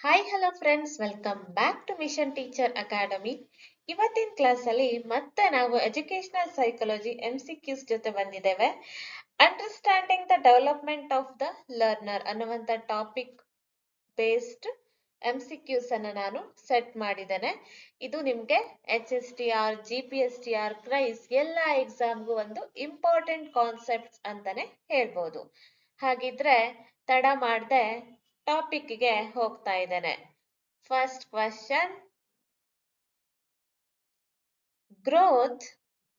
Hi hello friends, welcome back to Mission Teacher Academy. ಇವತ್ತಿನ ಕ್ಲಾಸಲ್ಲಿ ಮತ್ತೆ ನಾವು ಎಜುಕೇಶನಲ್ ಸೈಕಾಲಜಿ MCQs ಜೊತೆ ಬಂದಿದ್ದೇವೆ. Understanding the development of the learner ಅನ್ನುವಂಥ ಟಾಪಿಕ್ ಬೇಸ್ಡ್ MCQs ಅನ್ನು ನಾನು ಸೆಟ್ ಮಾಡಿದ್ದೇನೆ. ಇದು ನಿಮಗೆ HSTR, GPSTR, ಕ್ರೈಸ್ ಎಲ್ಲ ಎಕ್ಸಾಮ್ಗೂ ಒಂದು ಇಂಪಾರ್ಟೆಂಟ್ ಕಾನ್ಸೆಪ್ಟ್ಸ್ ಅಂತಾನೆ ಹೇಳ್ಬೋದು. ಹಾಗಿದ್ರೆ ತಡ ಮಾಡದೆ ಟಾಪಿಕ್ಗೆ ಹೋಗ್ತಾ ಇದ್ದೇನೆ. First question. Growth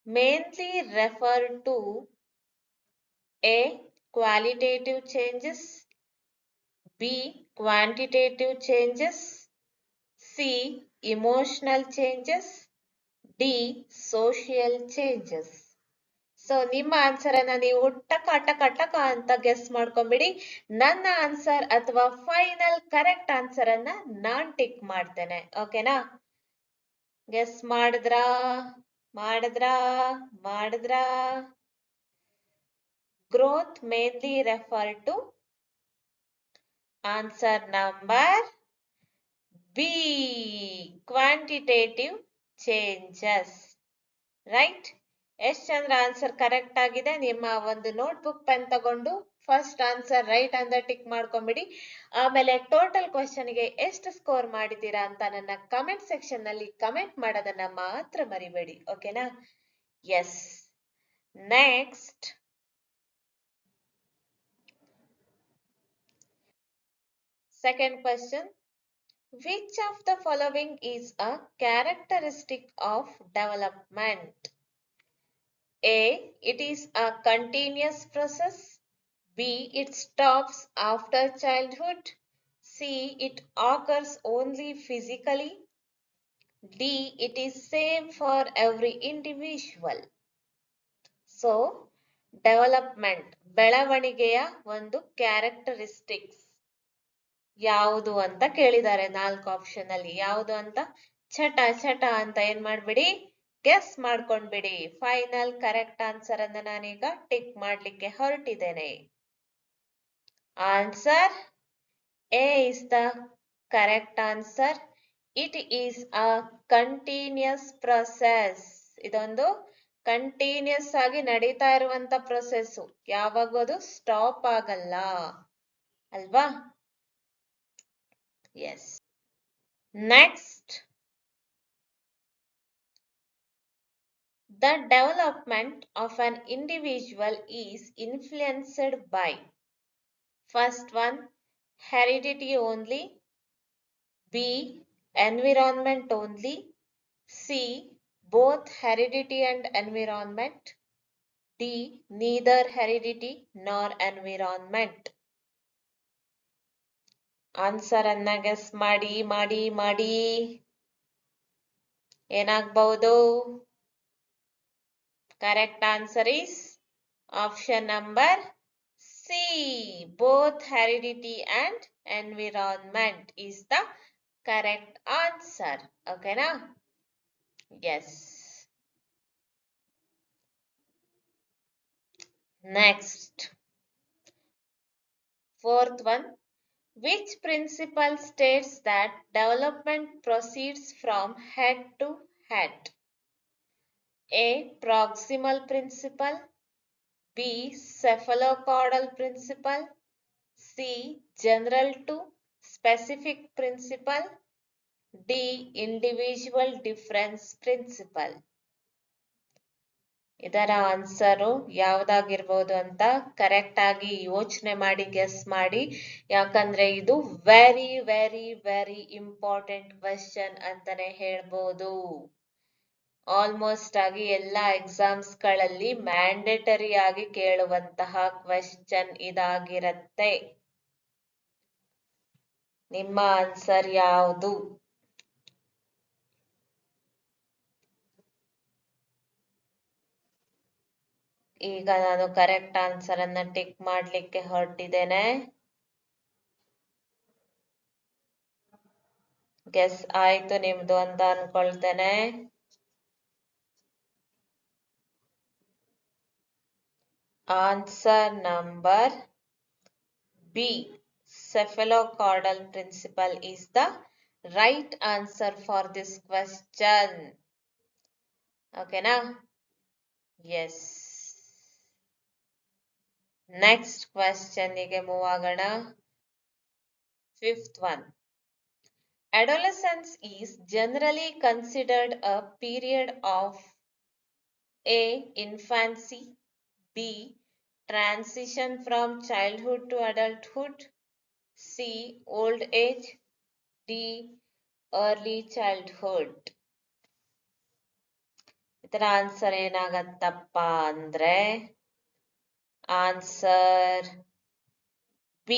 mainly refer to A. Qualitative changes, B. Quantitative changes, C. Emotional changes, D. Social changes. So ನಿಮ್ಮ ಆನ್ಸರ್ ಅನ್ನ ನೀವು ಟಕ ಅಂತ ಗೆಸ್ ಮಾಡ್ಕೊಂಬಿಡಿ. ನನ್ನ ಆನ್ಸರ್ ಅಥವಾ ಫೈನಲ್ ಕರೆಕ್ಟ್ ಆನ್ಸರ್ ಅನ್ನ ನಾನ್ ಟಿಕ್ ಮಾಡ್ತೇನೆ. ಓಕೆನಾ? ಗೆಸ್ ಮಾಡಿದ್ರಾ? Growth mainly refer to answer number B, quantitative changes. Right? ಎಷ್ಟು ಜನರ ಆನ್ಸರ್ ಕರೆಕ್ಟ್ ಆಗಿದೆ? ನಿಮ್ಮ ಒಂದು ನೋಟ್ಬುಕ್ ಪೆನ್ ತಗೊಂಡು ಫಸ್ಟ್ ಆನ್ಸರ್ ರೈಟ್ ಅಂತ ಟಿಕ್ ಮಾಡ್ಕೊಂಬಿಡಿ. ಆಮೇಲೆ ಟೋಟಲ್ ಕ್ವಶನ್ಗೆ ಎಷ್ಟು ಸ್ಕೋರ್ ಮಾಡಿದ್ದೀರಾ ಅಂತ ನನ್ನ ಕಮೆಂಟ್ ಸೆಕ್ಷನ್ ನಲ್ಲಿ ಕಮೆಂಟ್ ಮಾಡೋದನ್ನ ಮಾತ್ರ ಮರಿಬೇಡಿ. ಓಕೆನಾ? Yes. Next, second question. Which of the following is a characteristic of development? A. It is a continuous process. B. It stops after childhood. C. It occurs only physically. D. It is same for every individual. So, development ಬೆಳವಣಿಗೆಯ ಒಂದು characteristics ಯಾವುದು ಅಂತ ಕೇಳಿದ್ದಾರೆ. 4 option ಅಲ್ಲಿ ಯಾವುದು ಅಂತ ಚಟ ಅಂತ ಏನ್ ಮಾಡ್ಬಿಡಿ, ಗೆಸ್ ಮಾಡ್ಕೊಂಡ್ಬಿಡಿ. ಫೈನಲ್ ಕರೆಕ್ಟ್ ಆನ್ಸರ್ ಅನ್ನ ನಾನೀಗ ಟಿಕ್ ಮಾಡ್ಲಿಕ್ಕೆ ಹೊರಟಿದ್ದೇನೆ. Answer A is the correct answer. It is a continuous process. ಇದೊಂದು ಕಂಟಿನ್ಯೂಸ್ ಆಗಿ ನಡೀತಾ ಇರುವಂತ ಪ್ರೊಸೆಸ್. ಯಾವಾಗೂ ಅದು ಸ್ಟಾಪ್ ಆಗಲ್ಲ ಅಲ್ವಾ? Yes. Next, the development of an individual is influenced by, first one, heredity only, B. environment only, C. both heredity and environment, D. neither heredity nor environment. Answer ಅನ್ನ guess ಮಾಡಿ ಏನಾಗಬಹುದು? Correct answer is option number C. Both heredity and environment is the correct answer. Okay na? Yes. Next. Fourth one. Which principle states that development proceeds from head to head? A. Proximal principle, B. Cephalocaudal principle, C. General to specific principle, D. Individual difference principle. ಇದರ answer ಯಾವ್ದಾಗಿರ್ಬೋದು ಅಂತ correct ಆಗಿ ಯೋಚನೆ ಮಾಡಿ guess ಮಾಡಿ. ಯಾಕಂದ್ರೆ ಇದು very very very important question ಅಂತಾನೆ ಹೇಳ್ಬೋದು. ಆಲ್ಮೋಸ್ಟ್ ಆಗಿ ಎಲ್ಲಾ ಎಕ್ಸಾಮ್ಸ್ ಗಳಲ್ಲಿ ಮ್ಯಾಂಡೇಟರಿ ಆಗಿ ಕೇಳುವಂತಹ ಕ್ವೆಶ್ಚನ್ ಇದಾಗಿರತ್ತೆ. ನಿಮ್ಮ ಆನ್ಸರ್ ಯಾವುದು? ಈಗ ನಾನು ಕರೆಕ್ಟ್ ಆನ್ಸರ್ ಅನ್ನ ಟಿಕ್ ಮಾಡ್ಲಿಕ್ಕೆ ಹೊರಟಿದ್ದೇನೆ. ಗೆಸ್ ಆಯ್ತು ನಿಮ್ದು ಅಂತ ಅನ್ಕೊಳ್ತೇನೆ. Answer number B, cephalocaudal principle is the right answer for this question. Okay na? Yes. Next question ಗೆ move ಆಗೋಣ. Fifth one. Adolescence is generally considered a period of A. Infancy, B. Transition from childhood to adulthood, C. Old age, D. Early childhood. ಇದರ answer ಏನಾಗತ್ತಪ್ಪ ಅಂದ್ರೆ answer B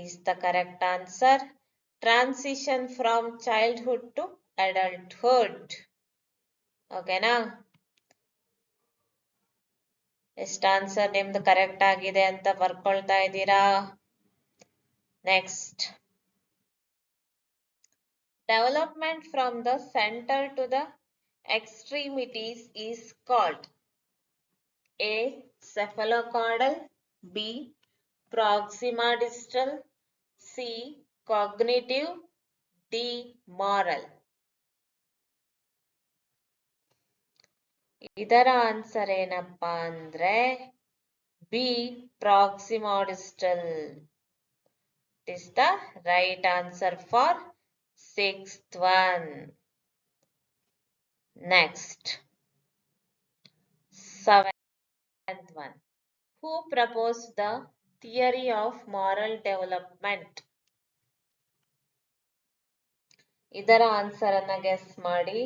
is the correct answer. Transition from childhood to adulthood. ಓಕೆನಾ? ಎಷ್ಟು answer ನಿಮ್ದು correct ಆಗಿದೆ ಅಂತ ಬರ್ಕೊಳ್ತಾ ಇದ್ದೀರಾ? Next. Development from the center to the extremities is called A. Cephalocaudal, B. Proxima distal, C. Cognitive, D. Moral. ಇದರ answer ಏನಪ್ಪಾ ಅಂದ್ರೆ B. Proxima distal. It is the right answer for sixth one. Next. Seventh one. Who proposed the theory of moral development? ಇದರ answer ಅನ್ನ guess ಮಾಡಿ.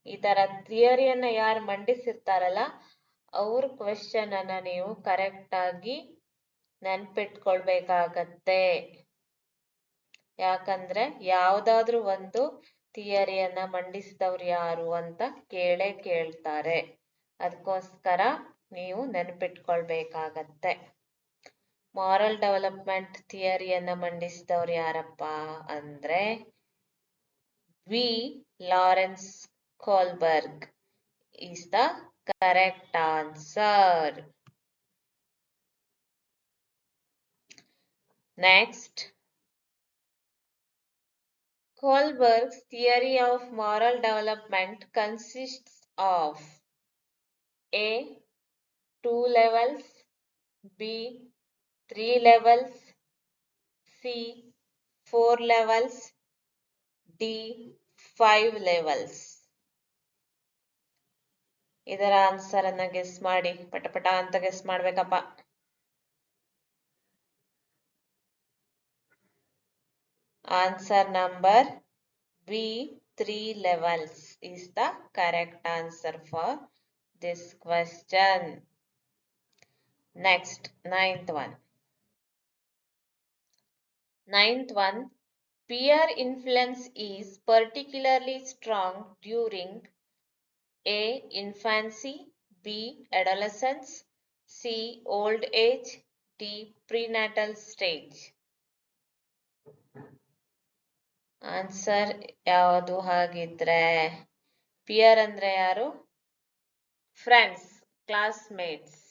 ಇದರ ಥಿಯರಿಯನ್ನ ಯಾರು ಮಂಡಿಸಿರ್ತಾರಲ್ಲ ಅವ್ರ question ಅನ್ನ ನೀವು ಕರೆಕ್ಟ್ ಆಗಿ ನೆನ್ಪಿಟ್ಕೊಳ್ಬೇಕಾಗತ್ತೆ. ಯಾಕಂದ್ರೆ ಯಾವ್ದಾದ್ರು ಒಂದು ಥಿಯರಿಯನ್ನ ಮಂಡಿಸಿದವ್ರು ಯಾರು ಅಂತ ಕೇಳ್ತಾರೆ. ಅದಕ್ಕೋಸ್ಕರ ನೀವು ನೆನ್ಪಿಟ್ಕೊಳ್ಬೇಕಾಗತ್ತೆ. ಮಾರಲ್ ಡೆವಲಪ್ಮೆಂಟ್ ಥಿಯರಿಯನ್ನ ಮಂಡಿಸಿದವ್ರು ಯಾರಪ್ಪ ಅಂದ್ರೆ V. Lawrence Kohlberg is the correct answer. Next. Kohlberg's theory of moral development consists of A. 2 levels, B. 3 levels, C. 4 levels, D. 5 levels. ಇದರ ಆನ್ಸರ್ ಅನ್ನ ಗೆಸ್ ಮಾಡಿ. ಪಟಪಟ ಅಂತ ಗೆಸ್ ಮಾಡ್ಬೇಕಪ್ಪ. Answer number B. 3 levels is the correct answer for this question. Next, ninth one. Peer influence is particularly strong during A. Infancy, B. Adolescence, C. Old age, D. Prenatal stage. Answer ಯಾವುದು ಹಾಗಿದ್ರೆ? Pear ಅಂದ್ರೆ ಯಾರು? Friends, classmates.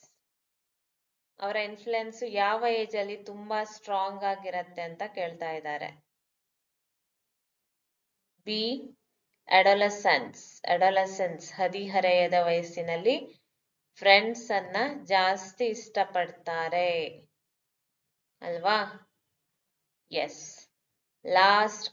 ಅವರ influence ಯಾವ age ಅಲ್ಲಿ ತುಂಬಾ strong ಆಗಿರತ್ತೆ ಅಂತ ಕೇಳ್ತಾ ಇದ್ದಾರೆ. ಬಿ. ಅಡೋಲಸೆನ್ಸ್ ಹದಿಹರೆಯದ ವಯಸ್ಸಿನಲ್ಲಿ ಫ್ರೆಂಡ್ಸ್ ಅನ್ನ ಜಾಸ್ತಿ ಇಷ್ಟಪಡ್ತಾರೆ ಅಲ್ವಾ? ಎಸ್. ಲಾಸ್ಟ್